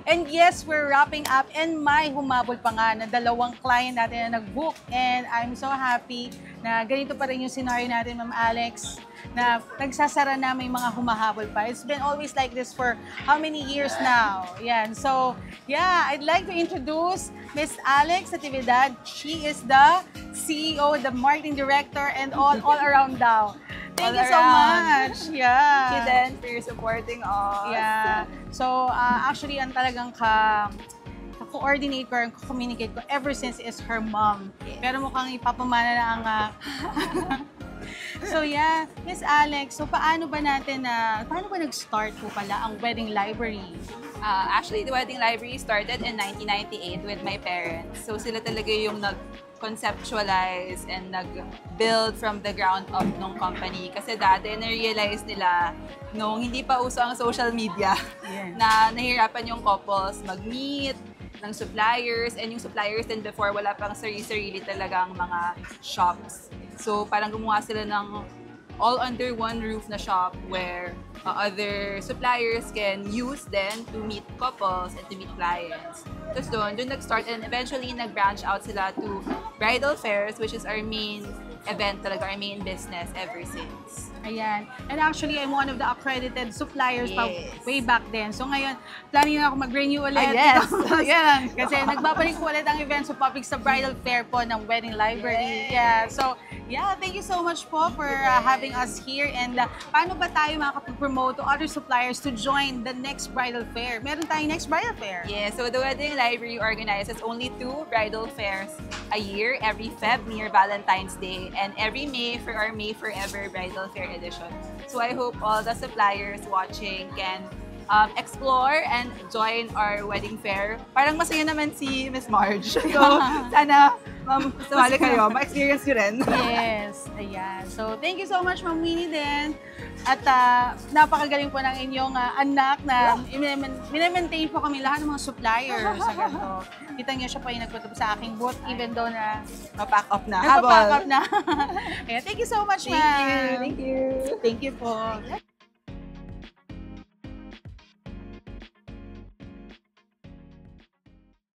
And yes, we're wrapping up and may humabol pa nga na dalawang client natin na nag-book. And I'm so happy na ganito pa rin yung scenario natin, Ma'am Alex, na nagsasara na may mga humahabol pa. It's been always like this for how many years now? Yan. So, yeah, I'd like to introduce Miss Alex Natividad. She is the CEO, the marketing director, and all around daw. Thank you so much. Thank you Yeah. then for your supporting us. Yeah. So, actually, ang talagang coordinate ko and communicate ko ever since is her mom. Yes. Pero mukhang ipapamana na ang... So yeah, Miss Alex, so paano ba nag-start po pala ang Wedding Library? Actually, the Wedding Library started in 1998 with my parents. So sila talaga yung nag-conceptualize and nag-build from the ground up ng company. Kasi dati, na-realize nila nung hindi pa uso ang social media Yeah. na nahirapan yung couples mag-meet ng suppliers, and yung suppliers din before wala pang sarili-sarili talagang mga shops. So parang gumawa sila ng all under one roof na shop where other suppliers can use then to meet couples and to meet clients. Tapos doon nag-start and eventually nag-branch out sila to bridal fairs, which is our main event talaga, our main business ever since. Ayan. And actually, I'm one of the accredited suppliers pa Yes. way back then. So ngayon, planning na ako mag-renew ulit. Yes! Yan! Kasi nagbabalik po ulit ang event sa Public sa Bridal Fair po ng Wedding Library. Yes. Yeah. So, yeah, thank you so much po for having us here. And paano ba tayo makakapag-promote to other suppliers to join the next bridal fair? Meron tayong next bridal fair. Yeah, so the Wedding Library organizes only 2 bridal fairs a year, every Feb near Valentine's Day, and every May for our May Forever Bridal Fair edition. So I hope all the suppliers watching can explore and join our wedding fair. Parang masaya naman si Miss Marge. So sana, ma'am, sumali kayo, ma-experience nyo rin. Yes, ayan. So, thank you so much, Ma'am Winnie din. At napakagaling po ng inyong anak na minemaintain po kami lahat ng mga suppliers sa ganito. Kita niyo siya pa yung nagpatap sa aking booth even though na Ma-pack up na. nagpa-pack up na. Ayan, thank you so much, Thank you. ma'am. Thank you. Thank you po.